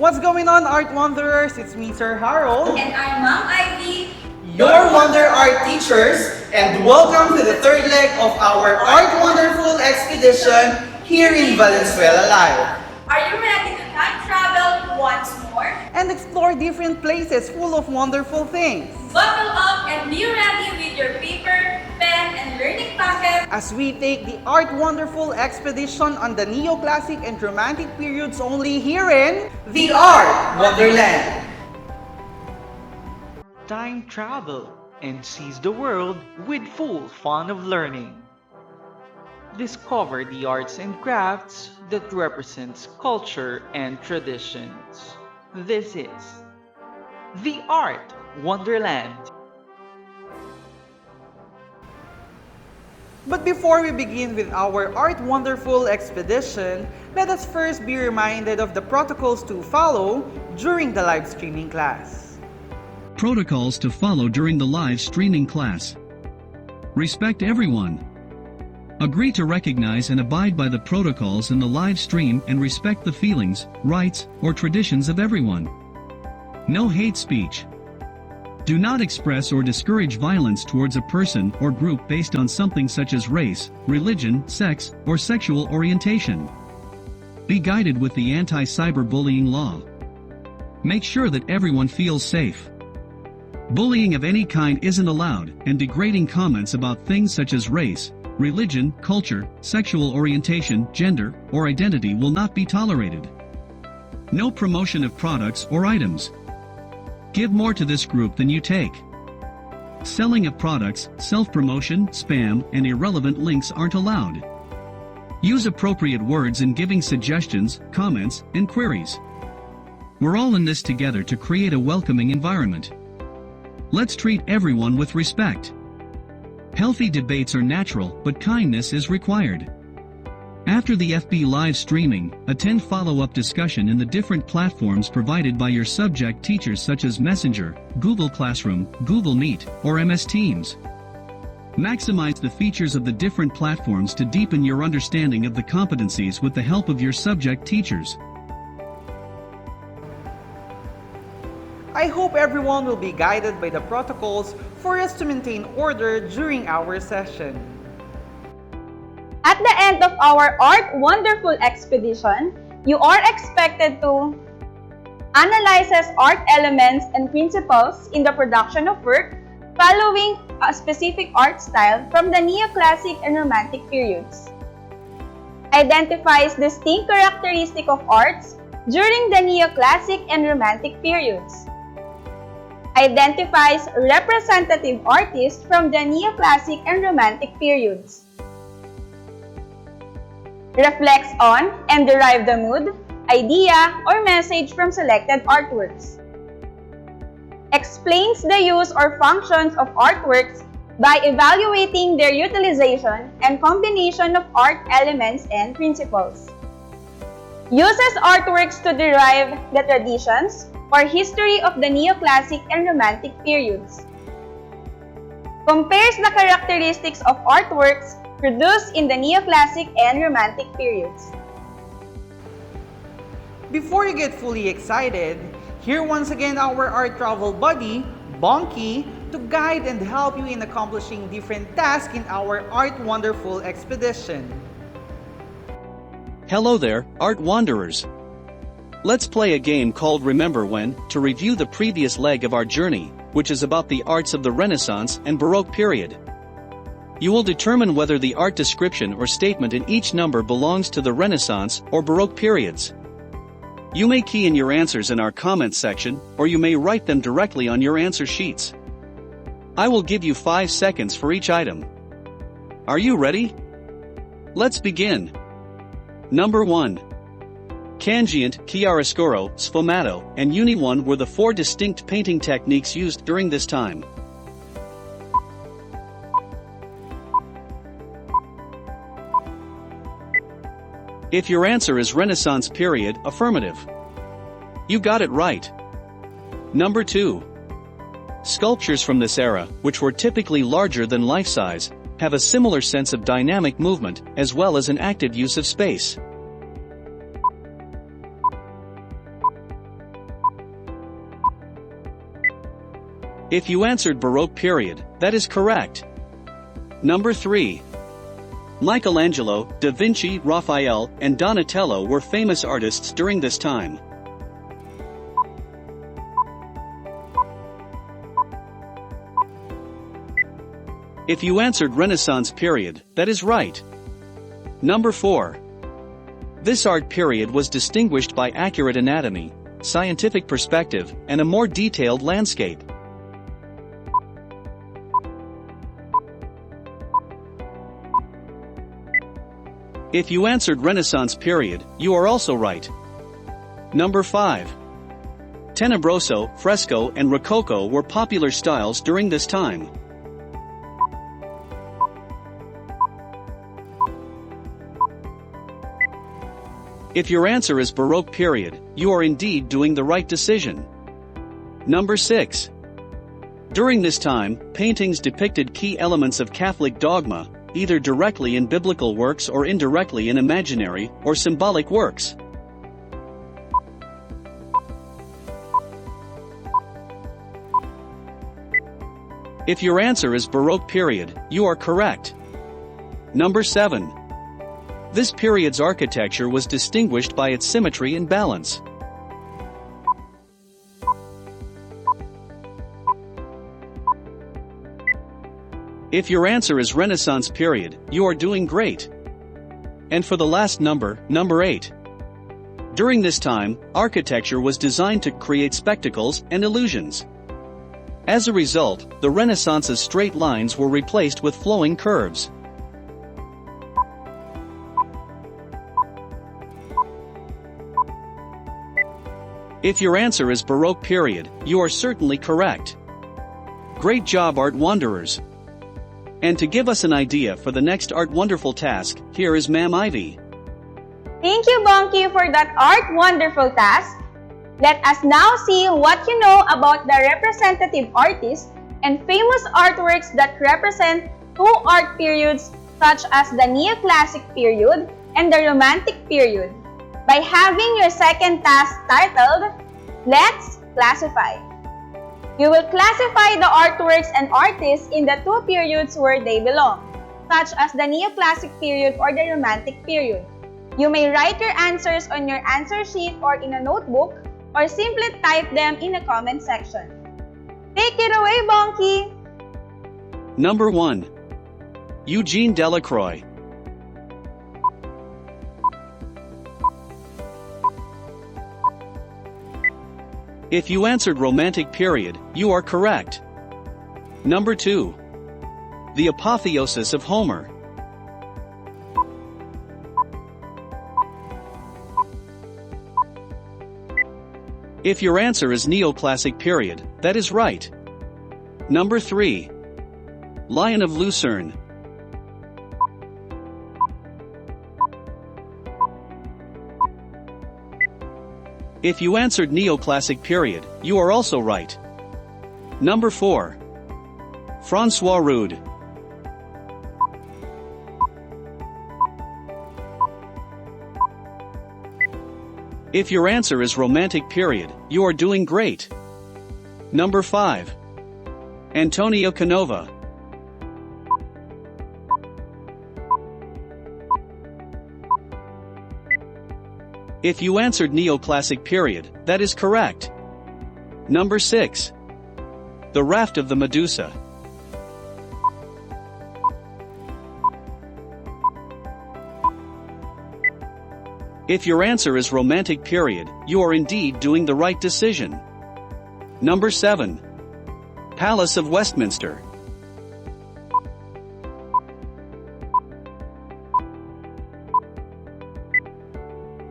What's going on, Art Wanderers? It's me, Sir Harold. And I'm Ma'am Ivy, Your Wonder Art teachers, and welcome to the third leg of our Art Wonderful expedition here in Valenzuela Live. Are you ready to time travel once more? And explore different places full of wonderful things. Buckle up and be ready with your paper, pen, and learning packet As we take the Art Wonderful expedition on the Neoclassic and Romantic periods only here in the Art Wonderland. Time travel and seize the world with full fun of learning. Discover the arts and crafts that represents culture and traditions. This is the Art Wonderland. But before we begin with our Art Wonderful expedition, let us first be reminded of the protocols to follow during the live streaming class. Protocols to follow during the live streaming class. Respect everyone. Agree to recognize and abide by the protocols in the live stream and respect the feelings, rights, or traditions of everyone. No hate speech. Do not express or discourage violence towards a person or group based on something such as race, religion, sex, or sexual orientation. Be guided with the anti-cyberbullying law. Make sure that everyone feels safe. Bullying of any kind isn't allowed, and degrading comments about things such as race, religion, culture, sexual orientation, gender, or identity will not be tolerated. No promotion of products or items. Give more to this group than you take. Selling of products, self-promotion, spam, and irrelevant links aren't allowed. Use appropriate words in giving suggestions, comments, and queries. We're all in this together to create a welcoming environment. Let's treat everyone with respect. Healthy debates are natural, but kindness is required. After the FB live streaming, attend follow-up discussion in the different platforms provided by your subject teachers such as Messenger, Google Classroom, Google Meet, or MS Teams. Maximize the features of the different platforms to deepen your understanding of the competencies with the help of your subject teachers. I hope everyone will be guided by the protocols for us to maintain order during our session. At the end of our Art Wonderful expedition, you are expected to analyze art elements and principles in the production of work following a specific art style from the Neoclassic and Romantic periods. Identifies distinct characteristics of arts during the Neoclassic and Romantic periods. Identifies representative artists from the Neoclassic and Romantic periods. Reflects on and derive the mood, idea, or message from selected artworks. Explains the use or functions of artworks by evaluating their utilization and combination of art elements and principles. Uses artworks to derive the traditions or history of the Neoclassic and Romantic periods. Compares the characteristics of artworks produced in the Neoclassic and Romantic periods. Before you get fully excited, here once again our art travel buddy, Bonky, to guide and help you in accomplishing different tasks in our Art Wonderful expedition. Hello there, Art Wanderers. Let's play a game called Remember When to review the previous leg of our journey, which is about the arts of the Renaissance and Baroque period. You will determine whether the art description or statement in each number belongs to the Renaissance or Baroque periods. You may key in your answers in our comments section, or you may write them directly on your answer sheets. I will give you 5 seconds for each item. Are you ready? Let's begin. Number 1. Cangiant, chiaroscuro, sfumato, and unione were the 4 distinct painting techniques used during this time. If your answer is Renaissance period, affirmative. You got it right. Number 2. Sculptures from this era, which were typically larger than life size, have a similar sense of dynamic movement, as well as an active use of space. If you answered Baroque period, that is correct. Number 3. Michelangelo, Da Vinci, Raphael, and Donatello were famous artists during this time. If you answered Renaissance period, that is right. Number 4. This art period was distinguished by accurate anatomy, scientific perspective, and a more detailed landscape. If you answered Renaissance period, you are also right. Number 5. Tenebroso, fresco, and rococo were popular styles during this time. If your answer is Baroque period, you are indeed doing the right decision. Number 6. During this time, paintings depicted key elements of Catholic dogma, either directly in biblical works or indirectly in imaginary or symbolic works. If your answer is Baroque period, you are correct. Number 7. This period's architecture was distinguished by its symmetry and balance. If your answer is Renaissance period, you are doing great. And for the last number, number 8. During this time, architecture was designed to create spectacles and illusions. As a result, the Renaissance's straight lines were replaced with flowing curves. If your answer is Baroque period, you are certainly correct. Great job, Art Wanderers! And to give us an idea for the next Art Wonderful task, here is Ma'am Ivy. Thank you, Bonky, for that art wonderful task. Let us now see what you know about the representative artists and famous artworks that represent two art periods such as the Neoclassic period and the Romantic period, by having your second task titled, Let's Classify. You will classify the artworks and artists in the two periods where they belong, such as the Neoclassic period or the Romantic period. You may write your answers on your answer sheet or in a notebook, or simply type them in the comment section. Take it away, Bonky! Number 1. Eugene Delacroix. If you answered Romantic period, you are correct. Number 2. The Apotheosis of Homer. If your answer is Neoclassic period, that is right. Number 3. Lion of Lucerne. If you answered Neoclassic period, you are also right. Number 4. François Rude. If your answer is Romantic period, you are doing great. Number 5. Antonio Canova. If you answered Neoclassic period, that is correct. Number 6. The Raft of the Medusa. If your answer is Romantic period, you are indeed doing the right decision. Number 7. Palace of Westminster.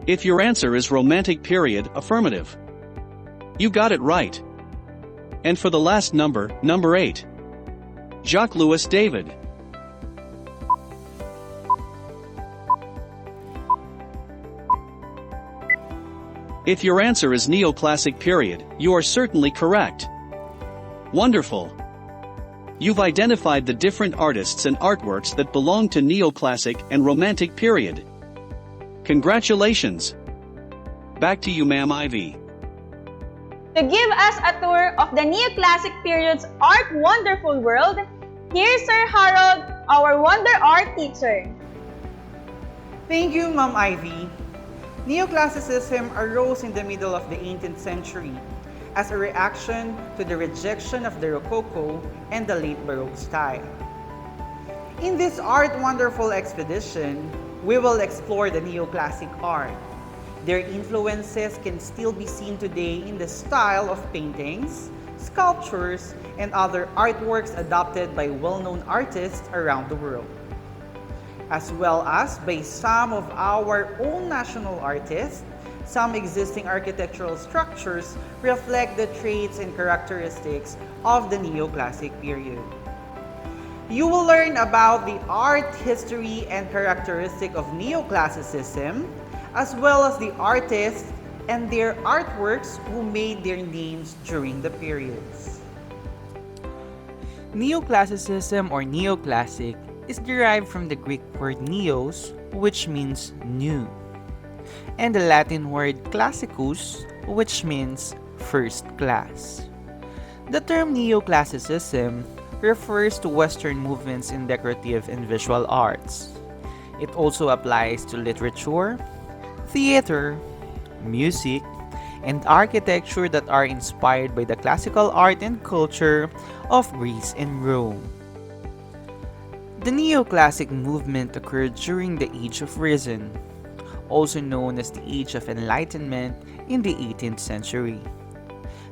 If your answer is Romantic period, affirmative. You got it right. And for the last number, number 8. Jacques-Louis David. If your answer is Neoclassic period, you are certainly correct. Wonderful! You've identified the different artists and artworks that belong to Neoclassic and Romantic period. Congratulations! Back to you, Ma'am Ivy. To give us a tour of the Neoclassic period's art wonderful world, here's Sir Harold, our Wonder Art teacher. Thank you, Ma'am Ivy. Neoclassicism arose in the middle of the 18th century as a reaction to the rejection of the Rococo and the late Baroque style. In this art wonderful expedition, we will explore the Neoclassic art. Their influences can still be seen today in the style of paintings, sculptures, and other artworks adopted by well-known artists around the world, as well as by some of our own national artists. Some existing architectural structures reflect the traits and characteristics of the Neoclassic period. You will learn about the art history and characteristic of Neoclassicism, as well as the artists and their artworks who made their names during the periods. Neoclassicism or Neoclassic is derived from the Greek word neos, which means new, and the Latin word classicus, which means first class. The term Neoclassicism refers to Western movements in decorative and visual arts. It also applies to literature, theater, music, and architecture that are inspired by the classical art and culture of Greece and Rome. The Neoclassic movement occurred during the Age of Reason, also known as the Age of Enlightenment in the 18th century.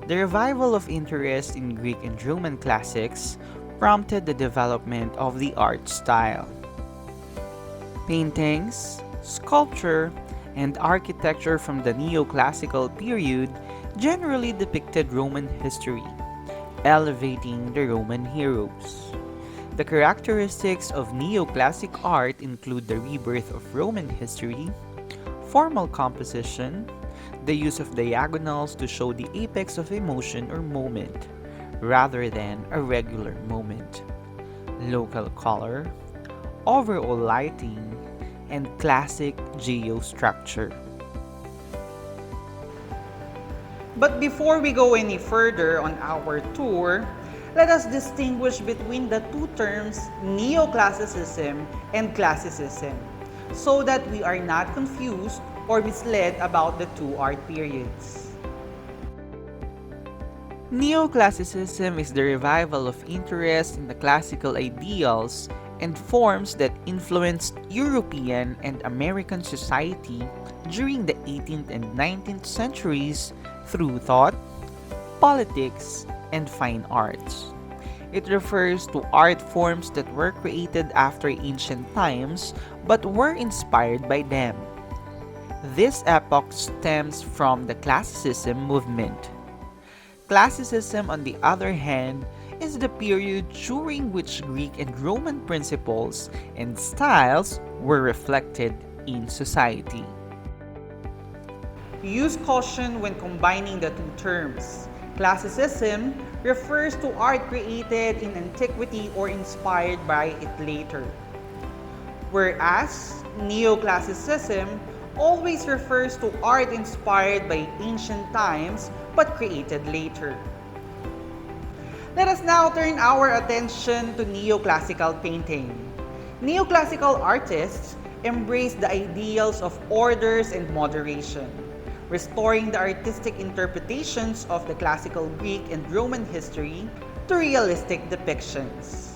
The revival of interest in Greek and Roman classics prompted the development of the art style. Paintings, sculpture, and architecture from the neoclassical period generally depicted Roman history, elevating the Roman heroes. The characteristics of neoclassic art include the rebirth of Roman history, formal composition, the use of diagonals to show the apex of emotion or moment, rather than a regular moment, local color, overall lighting, and classic geostructure. But before we go any further on our tour, let us distinguish between the two terms Neoclassicism and Classicism, so that we are not confused or misled about the two art periods. Neoclassicism is the revival of interest in the classical ideals and forms that influenced European and American society during the 18th and 19th centuries through thought, politics, and fine arts. It refers to art forms that were created after ancient times but were inspired by them. This epoch stems from the Classicism movement. Classicism, on the other hand, is the period during which Greek and Roman principles and styles were reflected in society. Use caution when combining the two terms. Classicism refers to art created in antiquity or inspired by it later, whereas Neoclassicism always refers to art inspired by ancient times but created later. Let us now turn our attention to neoclassical painting. Neoclassical artists embrace the ideals of orders and moderation, restoring the artistic interpretations of the classical Greek and Roman history to realistic depictions.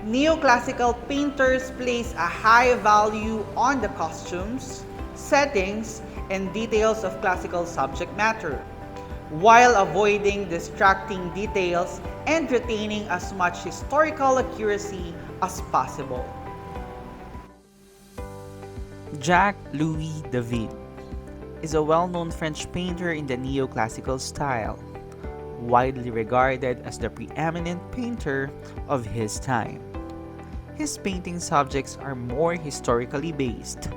Neoclassical painters place a high value on the costumes, settings, and details of classical subject matter, while avoiding distracting details and retaining as much historical accuracy as possible. Jacques-Louis David is a well-known French painter in the neoclassical style, widely regarded as the preeminent painter of his time. His painting subjects are more historically based.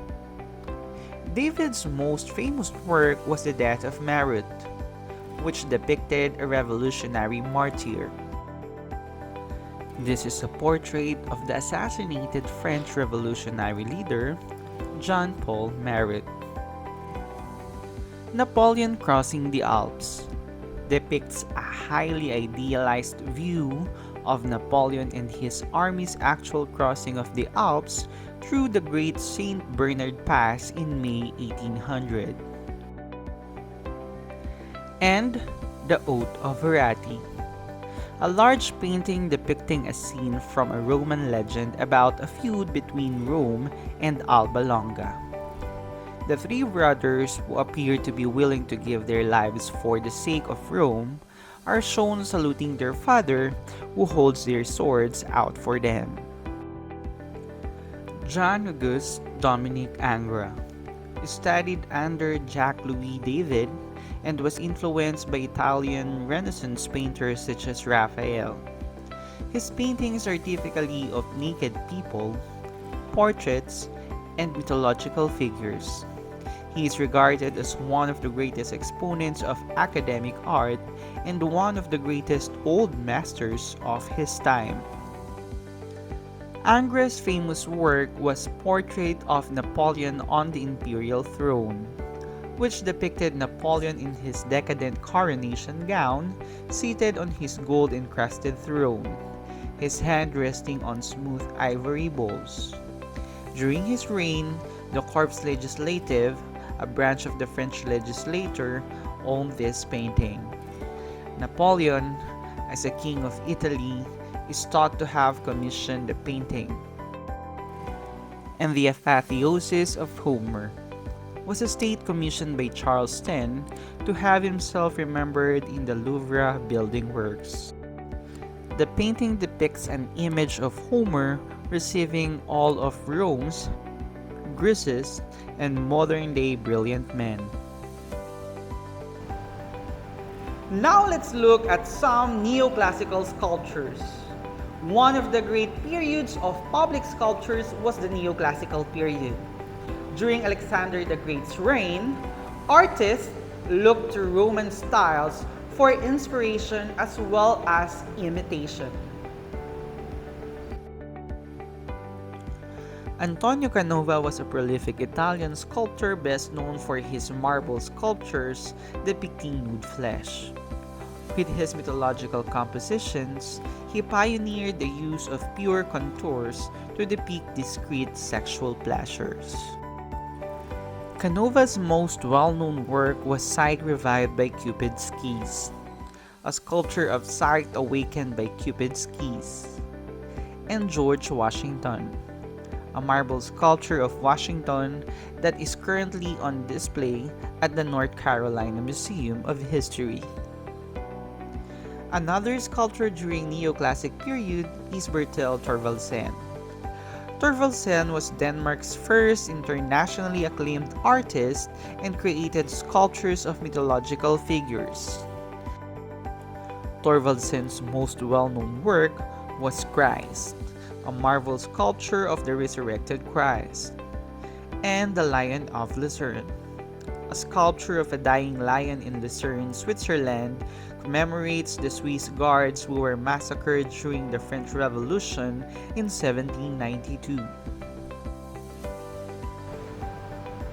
David's most famous work was The Death of Marut, which depicted a revolutionary martyr. This is a portrait of the assassinated French revolutionary leader, Jean-Paul Marat. Napoleon crossing the Alps, depicts a highly idealized view of Napoleon and his army's actual crossing of the Alps through the Great St. Bernard Pass in May 1800. And the Oath of Herati, a large painting depicting a scene from a Roman legend about a feud between Rome and Alba Longa. The three brothers, who appear to be willing to give their lives for the sake of Rome, are shown saluting their father, who holds their swords out for them. John Auguste Dominic Ingres studied under Jacques Louis David and was influenced by Italian Renaissance painters such as Raphael. His paintings are typically of naked people, portraits, and mythological figures. He is regarded as one of the greatest exponents of academic art and one of the greatest old masters of his time. Ingres' famous work was Portrait of Napoleon on the Imperial Throne, which depicted Napoleon in his decadent coronation gown, seated on his gold-encrusted throne, his hand resting on smooth ivory bowls. During his reign, the Corps Legislatif, a branch of the French legislature, owned this painting. Napoleon, as a king of Italy, is thought to have commissioned the painting. And the Apotheosis of Homer was a state commissioned by Charles X to have himself remembered in the Louvre building works. The painting depicts an image of Homer receiving all of Rome's, Greece's, and modern-day brilliant men. Now let's look at some neoclassical sculptures. One of the great periods of public sculptures was the neoclassical period. During Alexander the Great's reign, artists looked to Roman styles for inspiration as well as imitation. Antonio Canova was a prolific Italian sculptor best known for his marble sculptures depicting nude flesh. With his mythological compositions, he pioneered the use of pure contours to depict discrete sexual pleasures. Canova's most well-known work was Sight Revived by Cupid's Keys, a sculpture of sight awakened by Cupid's keys, and George Washington, a marble sculpture of Washington that is currently on display at the North Carolina Museum of History. Another sculptor during Neoclassic period is Bertel Thorvaldsen. Thorvaldsen was Denmark's first internationally acclaimed artist and created sculptures of mythological figures. Thorvaldsen's most well-known work was Christ, a marble sculpture of the resurrected Christ, and the Lion of Lucerne, a sculpture of a dying lion in Lucerne, Switzerland, commemorates the Swiss guards who were massacred during the French Revolution in 1792.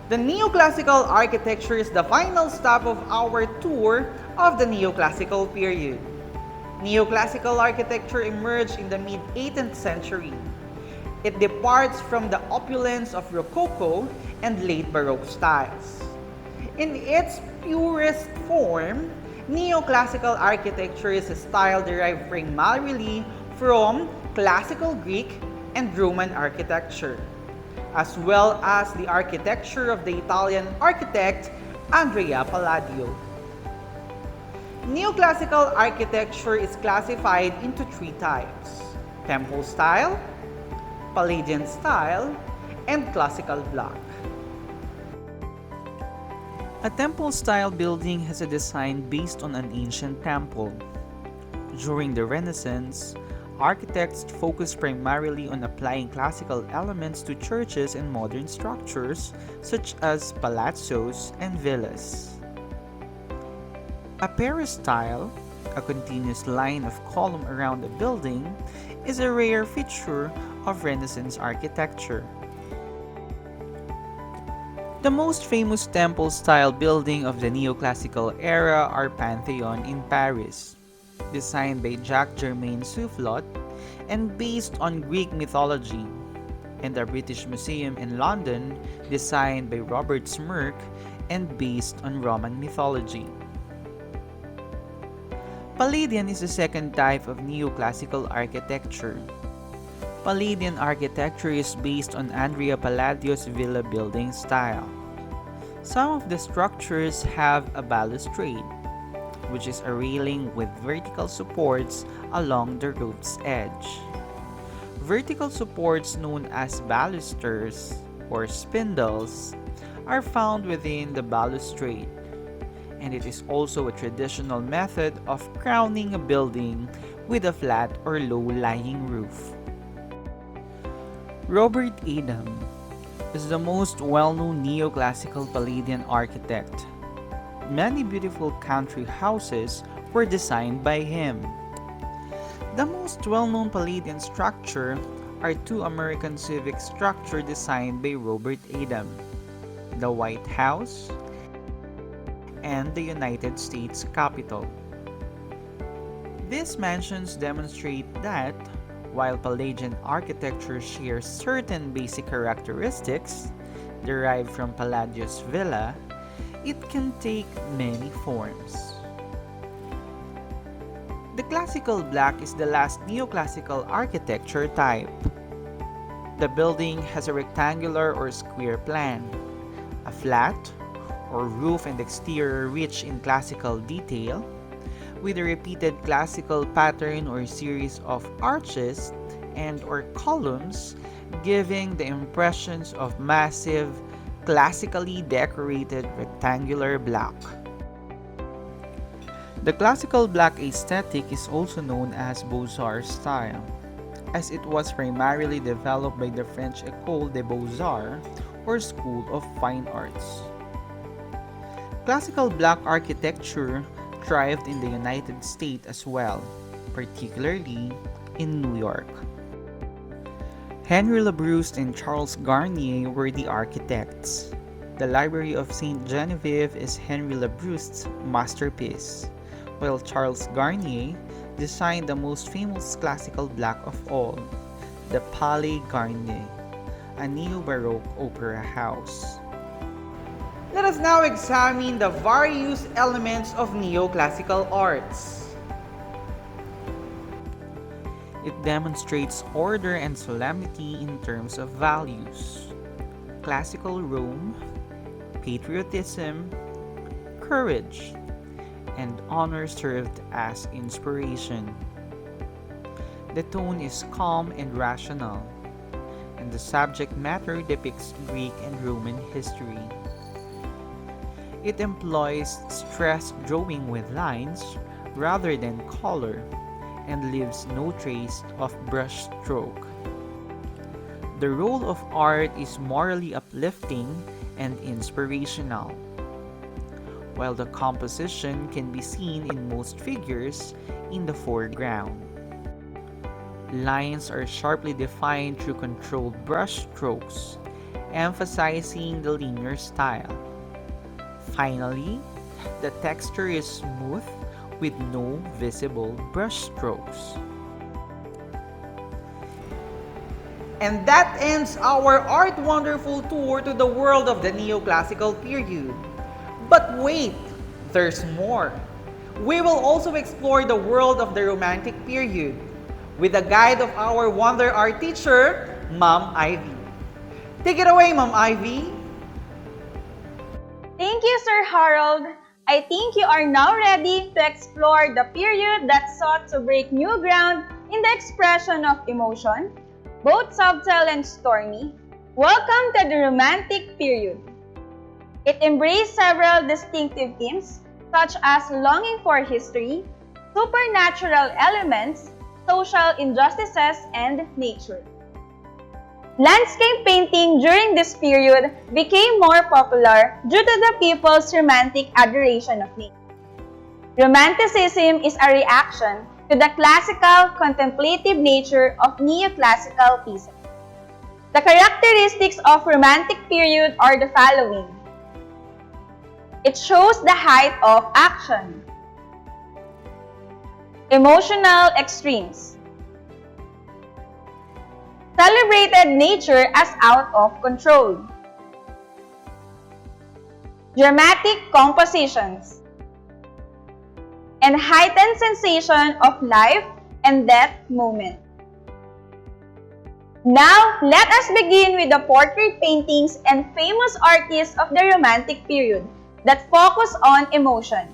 The neoclassical architecture is the final stop of our tour of the neoclassical period. Neoclassical architecture emerged in the mid-18th century. It departs from the opulence of Rococo and late Baroque styles. In its purest form, neoclassical architecture is a style derived primarily from classical Greek and Roman architecture, as well as the architecture of the Italian architect Andrea Palladio. Neoclassical architecture is classified into three types: temple style, Palladian style, and classical block. A temple-style building has a design based on an ancient temple. During the Renaissance, architects focused primarily on applying classical elements to churches and modern structures such as palazzos and villas. A peristyle, a continuous line of column around a building, is a rare feature of Renaissance architecture. The most famous temple-style building of the neoclassical era are Pantheon in Paris, designed by Jacques-Germain Soufflot and based on Greek mythology, and the British Museum in London, designed by Robert Smirke and based on Roman mythology. Palladian is the second type of neoclassical architecture. Palladian architecture is based on Andrea Palladio's villa building style. Some of the structures have a balustrade, which is a railing with vertical supports along the roof's edge. Vertical supports known as balusters or spindles are found within the balustrade, and it is also a traditional method of crowning a building with a flat or low-lying roof. Robert Adam is the most well-known neoclassical Palladian architect. Many beautiful country houses were designed by him. The most well-known Palladian structure are two American civic structures designed by Robert Adam, the White House and the United States Capitol. These mansions demonstrate that, while Palladian architecture shares certain basic characteristics derived from Palladio's villa, it can take many forms. The classical black is the last neoclassical architecture type. The building has a rectangular or square plan, a flat or roof and exterior rich in classical detail, with a repeated classical pattern or series of arches and or columns, giving the impressions of massive, classically decorated rectangular block. The classical black aesthetic is also known as Beaux-Arts style, as it was primarily developed by the French École des Beaux-Arts or School of Fine Arts. Classical black architecture thrived in the United States as well, particularly in New York. Henry Labrouste and Charles Garnier were the architects. The Library of Saint Genevieve is Henry Labrouste's masterpiece, while Charles Garnier designed the most famous classical black of all, the Palais Garnier, a neo-Baroque opera house. Let us now examine the various elements of neoclassical arts. It demonstrates order and solemnity in terms of values. Classical Rome, patriotism, courage, and honor served as inspiration. The tone is calm and rational, and the subject matter depicts Greek and Roman history. It employs stress drawing with lines rather than color and leaves no trace of brush stroke. The role of art is morally uplifting and inspirational. While the composition can be seen in most figures in the foreground. Lines are sharply defined through controlled brush strokes, emphasizing the linear style. Finally, the texture is smooth with no visible brush strokes. And that ends our Art Wonderful tour to the world of the neoclassical period. But wait, there's more. We will also explore the world of the Romantic period with the guide of our Wonder Art teacher, Ma'am Ivy. Take it away, Ma'am Ivy. Thank you, Sir Harold. I think you are now ready to explore the period that sought to break new ground in the expression of emotion, both subtle and stormy. Welcome to the Romantic period. It embraced several distinctive themes such as longing for history, supernatural elements, social injustices, and nature. Landscape painting during this period became more popular due to the people's romantic adoration of nature. Romanticism is a reaction to the classical contemplative nature of neoclassical pieces. The characteristics of Romantic period are the following. It shows the height of action, emotional extremes, celebrated nature as out of control, dramatic compositions, and heightened sensation of life and death moment. Now, let us begin with the portrait paintings and famous artists of the Romantic period that focus on emotion.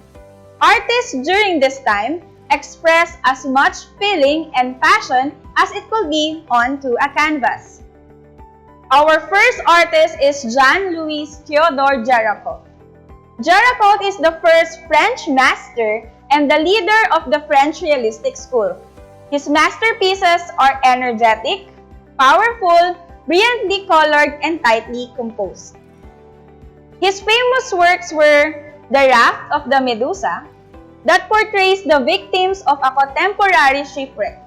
Artists during this time express as much feeling and passion as it could be onto a canvas. Our first artist is Jean-Louis Théodore Géricault. Géricault is the first French master and the leader of the French realistic school. His masterpieces are energetic, powerful, brilliantly colored, and tightly composed. His famous works were The Raft of the Medusa, that portrays the victims of a contemporary shipwreck.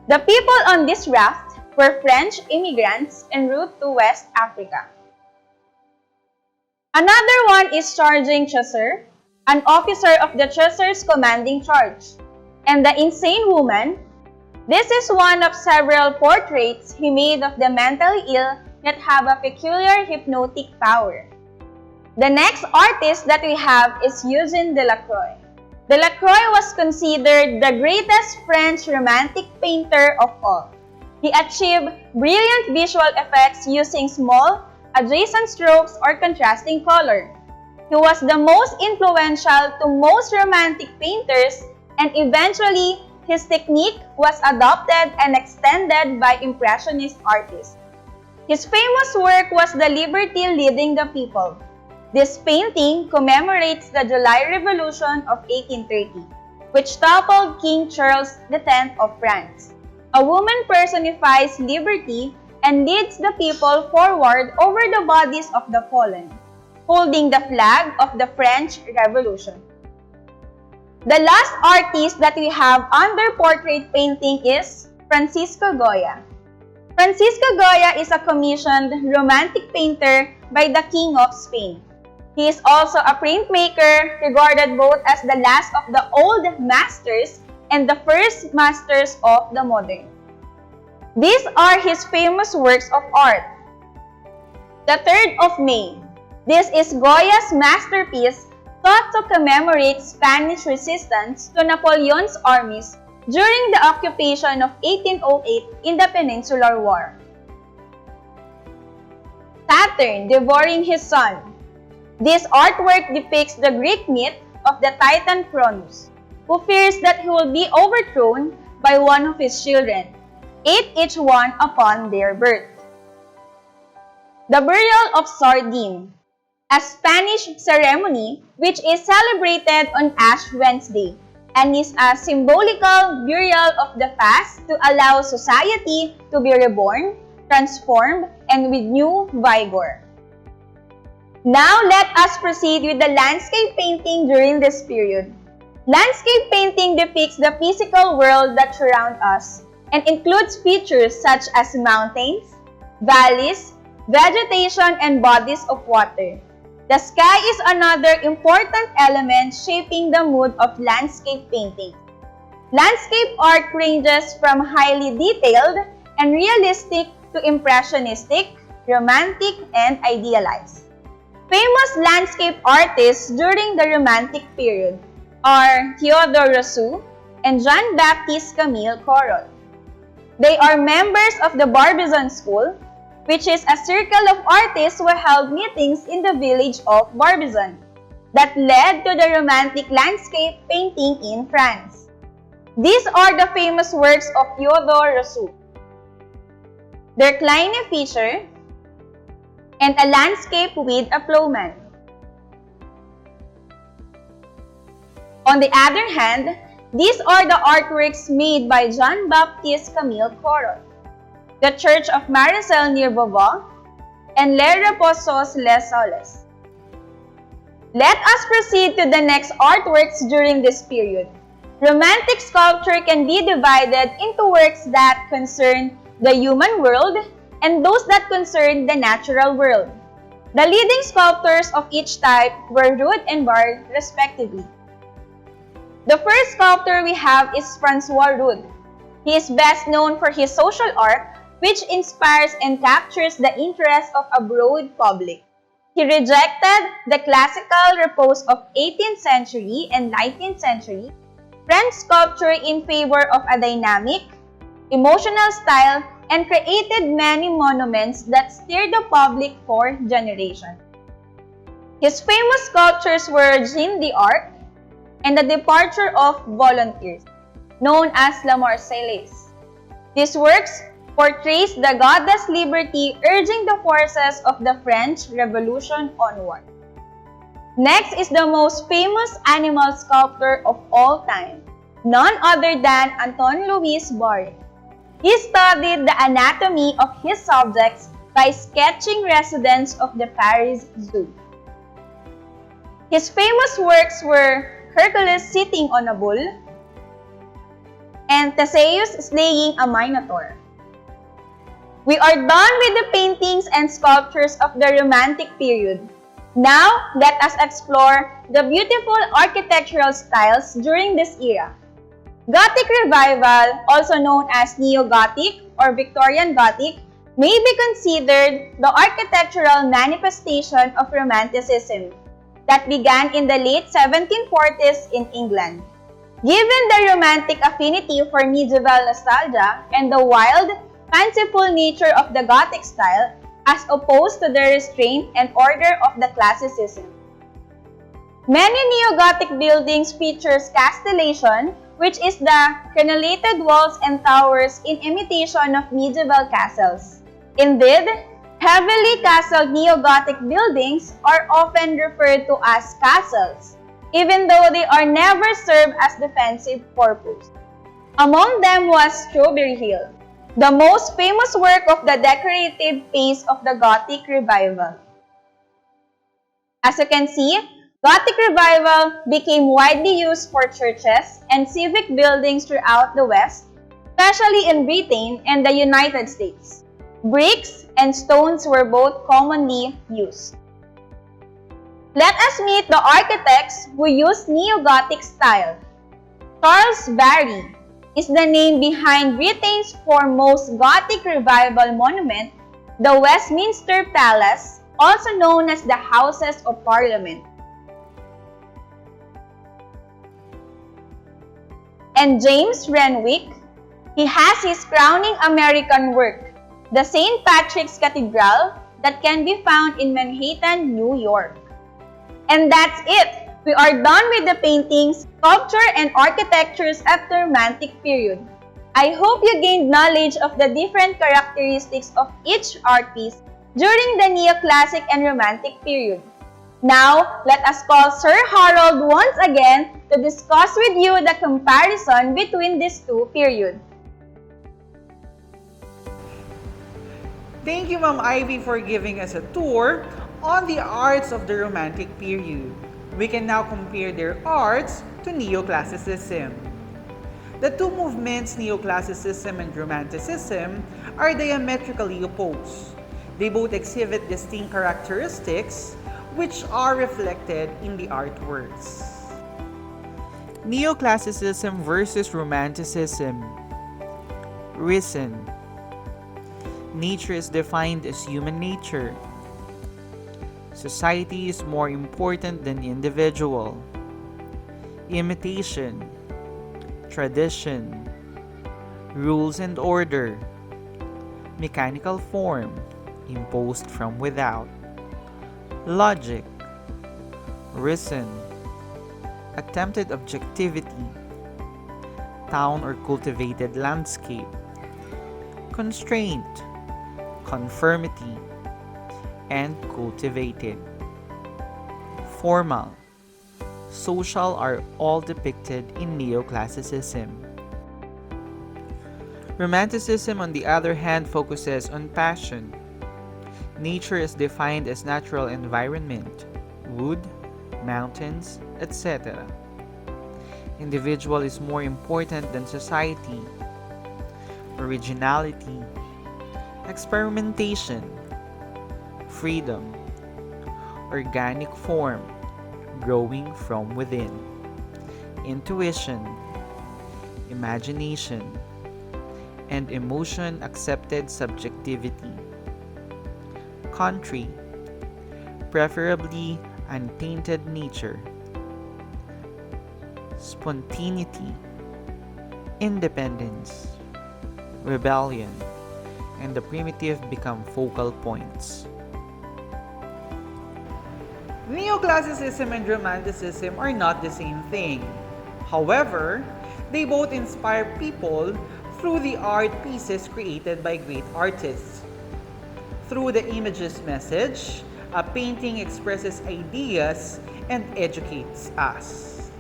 The people on this raft were French immigrants en route to West Africa. Another one is Charging Chasseur, an officer of the Chasseurs commanding charge, and The Insane Woman. This is one of several portraits he made of the mentally ill that have a peculiar hypnotic power. The next artist that we have is Eugène Delacroix. Delacroix was considered the greatest French romantic painter of all. He achieved brilliant visual effects using small, adjacent strokes or contrasting color. He was the most influential to most romantic painters, and eventually, his technique was adopted and extended by Impressionist artists. His famous work was The Liberty Leading the People. This painting commemorates the July Revolution of 1830, which toppled King Charles X of France. A woman personifies liberty and leads the people forward over the bodies of the fallen, holding the flag of the French Revolution. The last artist that we have under portrait painting is Francisco Goya. Francisco Goya is a commissioned romantic painter by the King of Spain. He is also a printmaker, regarded both as the last of the old masters and the first masters of the modern. These are his famous works of art. The 3rd of May. This is Goya's masterpiece, thought to commemorate Spanish resistance to Napoleon's armies during the occupation of 1808 in the Peninsular War. Saturn devouring his son. This artwork depicts the Greek myth of the Titan Cronus, who fears that he will be overthrown by one of his children, 8 each one upon their birth. The Burial of Sardine, a Spanish ceremony which is celebrated on Ash Wednesday and is a symbolical burial of the past to allow society to be reborn, transformed, and with new vigor. Now let us proceed with the landscape painting during this period. Landscape painting depicts the physical world that surrounds us and includes features such as mountains, valleys, vegetation, and bodies of water. The sky is another important element shaping the mood of landscape painting. Landscape art ranges from highly detailed and realistic to impressionistic, romantic, and idealized. Famous landscape artists during the Romantic period are Théodore Rousseau and Jean-Baptiste Camille Corot. They are members of the Barbizon School, which is a circle of artists who held meetings in the village of Barbizon that led to the Romantic landscape painting in France. These are the famous works of Théodore Rousseau: Der kleine Fischer and A Landscape with a Plowman. On the other hand, these are the artworks made by Jean-Baptiste Camille Corot: The Church of Maricel near Beauvais, and Les Reposos les Soles. Let us proceed to the next artworks during this period. Romantic sculpture can be divided into works that concern the human world, and those that concerned the natural world. The leading sculptors of each type were Rude and Bard, respectively. The first sculptor we have is Francois Rude. He is best known for his social art, which inspires and captures the interest of a broad public. He rejected the classical repose of 18th century and 19th century French sculpture in favor of a dynamic, emotional style and created many monuments that stirred the public for generations. His famous sculptures were Jeanne d'Arc and the Departure of Volunteers, known as La Marseillaise. These works portrays the goddess Liberty urging the forces of the French Revolution onward. Next is the most famous animal sculptor of all time, none other than Antoine-Louis Barye. He studied the anatomy of his subjects by sketching residents of the Paris Zoo. His famous works were Hercules sitting on a bull and Theseus slaying a minotaur. We are done with the paintings and sculptures of the Romantic period. Now, let us explore the beautiful architectural styles during this era. Gothic Revival, also known as Neo-Gothic or Victorian Gothic, may be considered the architectural manifestation of Romanticism that began in the late 1740s in England. Given the romantic affinity for medieval nostalgia and the wild, fanciful nature of the Gothic style as opposed to the restraint and order of the Classicism. Many Neo-Gothic buildings features castellation, which is the crenellated walls and towers in imitation of medieval castles. Indeed, heavily castled Neo-Gothic buildings are often referred to as castles, even though they are never served as defensive purpose. Among them was Strawberry Hill, the most famous work of the decorative phase of the Gothic Revival. As you can see, Gothic Revival became widely used for churches and civic buildings throughout the West, especially in Britain and the United States. Bricks and stones were both commonly used. Let us meet the architects who used Neo-Gothic style. Charles Barry is the name behind Britain's foremost Gothic Revival monument, the Westminster Palace, also known as the Houses of Parliament. And James Renwick, he has his crowning American work, the St. Patrick's Cathedral, that can be found in Manhattan, New York. And that's it! We are done with the paintings, sculpture, and architectures of the Romantic period. I hope you gained knowledge of the different characteristics of each art piece during the Neoclassic and Romantic period. Now, let us call Sir Harold once again to discuss with you the comparison between these two periods. Thank you, Ma'am Ivy, for giving us a tour on the arts of the Romantic period. We can now compare their arts to Neoclassicism. The two movements, Neoclassicism and Romanticism, are diametrically opposed. They both exhibit distinct characteristics which are reflected in the artworks. Neoclassicism versus Romanticism. Reason. Nature is defined as human nature. Society is more important than individual. Imitation. Tradition. Rules and order. Mechanical form, imposed from without. Logic. Reason. Attempted objectivity. Town or cultivated landscape. Constraint. Conformity. And cultivated. Formal. Social are all depicted in Neoclassicism. Romanticism, on the other hand, focuses on passion. Nature is defined as natural environment, wood, mountains, etc. Individual is more important than society. Originality, experimentation, freedom, organic form, growing from within, intuition, imagination, and emotion accepted subjectivity, country, preferably untainted nature, spontaneity, independence, rebellion, and the primitive become focal points. Neoclassicism and Romanticism are not the same thing. However, they both inspire people through the art pieces created by great artists. Through the image's message, a painting expresses ideas and educates us.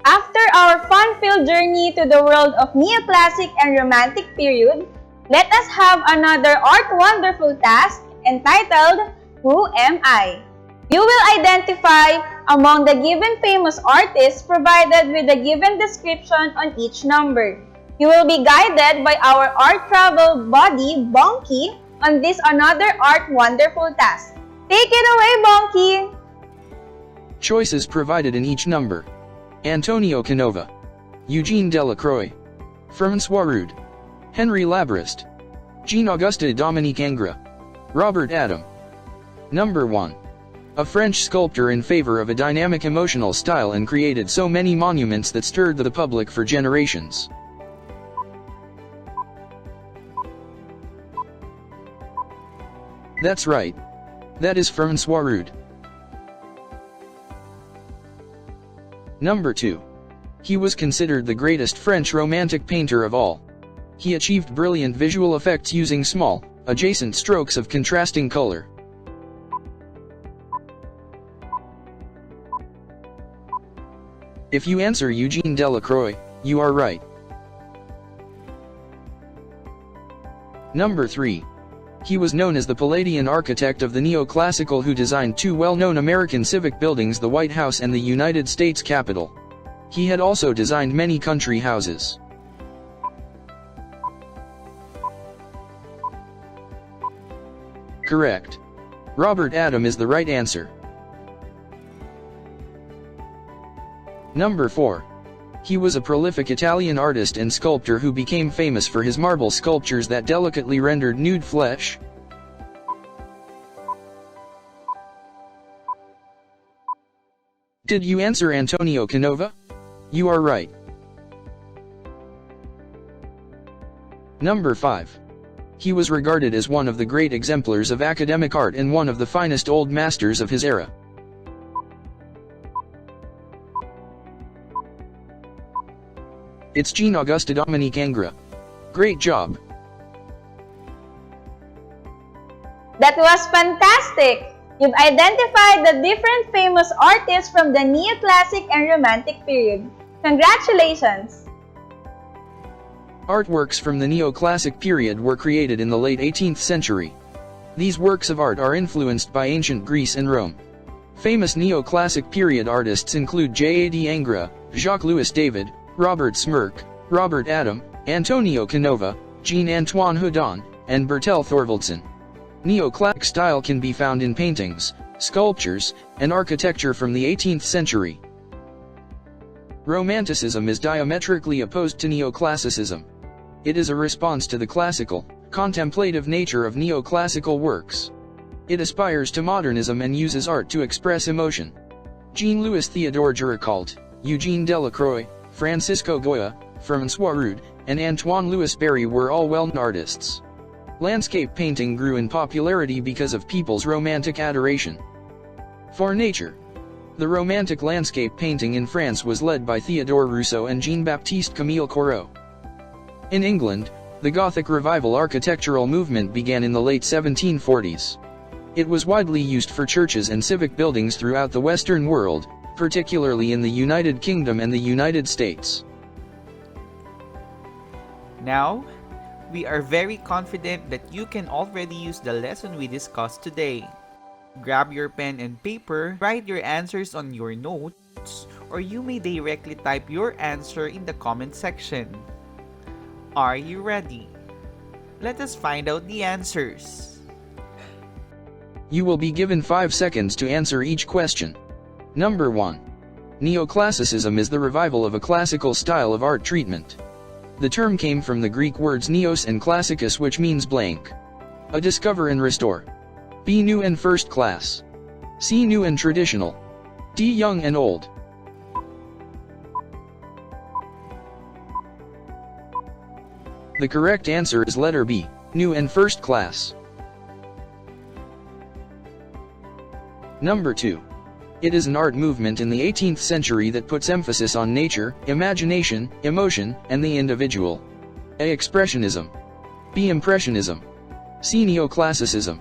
After our fun-filled journey to the world of Neoclassic and Romantic period, let us have another art wonderful task entitled Who Am I? You will identify among the given famous artists provided with a given description on each number. You will be guided by our art travel buddy, Bonky, on this another art wonderful task. Take it away, Bonky! Choices provided in each number: Antonio Canova, Eugene Delacroix, François Rude, Henry Labrist, Jean-Auguste Dominique Ingres, Robert Adam. Number 1. A French sculptor in favor of a dynamic emotional style and created so many monuments that stirred the public for generations. That's right. That is François Rude. Number 2. He was considered the greatest French Romantic painter of all. He achieved brilliant visual effects using small, adjacent strokes of contrasting color. If you answer Eugene Delacroix, you are right. Number 3. He was known as the Palladian architect of the Neoclassical, who designed two well-known American civic buildings, the White House and the United States Capitol. He had also designed many country houses. Correct. Robert Adam is the right answer. Number 4. He was a prolific Italian artist and sculptor who became famous for his marble sculptures that delicately rendered nude flesh. Did you answer Antonio Canova? You are right. Number 5. He was regarded as one of the great exemplars of academic art and one of the finest old masters of his era. It's Jean-Auguste Dominique Ingres. Great job. That was fantastic! You've identified the different famous artists from the Neoclassic and Romantic period. Congratulations! Artworks from the Neoclassic period were created in the late 18th century. These works of art are influenced by ancient Greece and Rome. Famous Neoclassic period artists include J.A.D. Ingres, Jacques-Louis David, Robert Smirke, Robert Adam, Antonio Canova, Jean-Antoine Houdon, and Bertel Thorvaldsen. Neoclassic style can be found in paintings, sculptures, and architecture from the 18th century. Romanticism is diametrically opposed to Neoclassicism. It is a response to the classical, contemplative nature of neoclassical works. It aspires to modernism and uses art to express emotion. Jean-Louis Théodore Géricault, Eugene Delacroix, Francisco Goya, François Rude, and Antoine Louis Barye were all well-known artists. Landscape painting grew in popularity because of people's romantic adoration for nature. The Romantic landscape painting in France was led by Théodore Rousseau and Jean-Baptiste Camille Corot. In England, the Gothic Revival architectural movement began in the late 1740s. It was widely used for churches and civic buildings throughout the Western world, particularly in the United Kingdom and the United States. Now, we are very confident that you can already use the lesson we discussed today. Grab your pen and paper, write your answers on your notes, or you may directly type your answer in the comment section. Are you ready? Let us find out the answers. You will be given 5 seconds to answer each question. Number 1. Neoclassicism is the revival of a classical style of art treatment. The term came from the Greek words neos and classicus, which means blank. A discover and restore. B. New and first class. C. New and traditional. D. Young and old. The correct answer is letter B, new and first class. Number 2. It is an art movement in the 18th century that puts emphasis on nature, imagination, emotion, and the individual. A. Expressionism. B. Impressionism. C. Neoclassicism.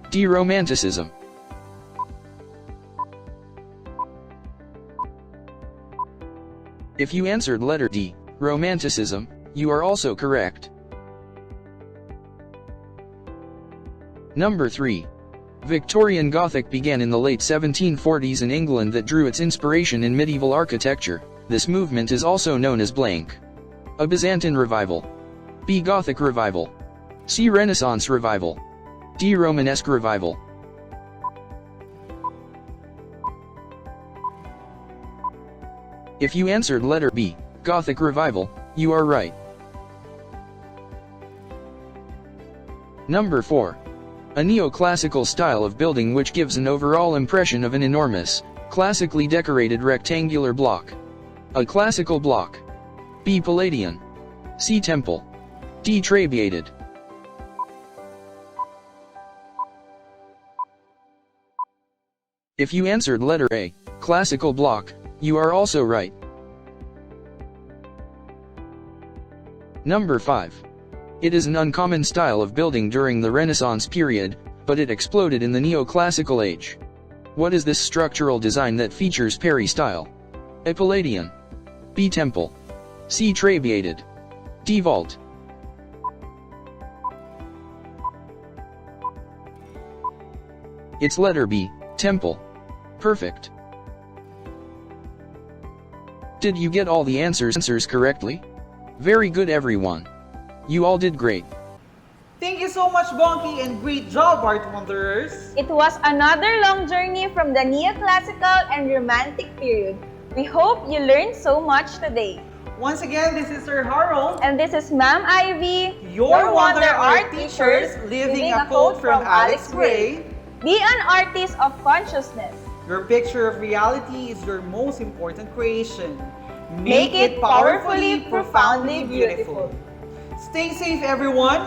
D. Romanticism. If you answered letter D, Romanticism, you are also correct. Number 3. Victorian Gothic began in the late 1740s in England that drew its inspiration in medieval architecture. This movement is also known as blank. A. Byzantine Revival. B. Gothic Revival. C. Renaissance Revival. D. Romanesque Revival. If you answered letter B, Gothic Revival, you are right. Number 4. A neoclassical style of building which gives an overall impression of an enormous, classically decorated rectangular block. A. Classical block. B. Palladian. C. Temple. D. Trabeated. If you answered letter A, Classical block, you are also right. Number 5. It is an uncommon style of building during the Renaissance period, but it exploded in the neoclassical age. What is this structural design that features Perry style? A. Palladian. B. Temple. C. Trabeated. D. Vault. It's letter B, Temple. Perfect. Did you get all the answers correctly? Very good, everyone. You all did great. Thank you so much, Bonky, and great job, Art Wanderers! It was another long journey from the neoclassical and romantic period. We hope you learned so much today. Once again, this is Sir Harold, And this is Ma'am Ivy, your Wonder Art teachers, living a quote from Alex Gray. Be an artist of consciousness. Your picture of reality is your most important creation. Make it powerfully, profoundly beautiful. Stay safe, everyone,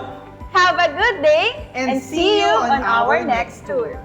Have a good day and see you on our next tour.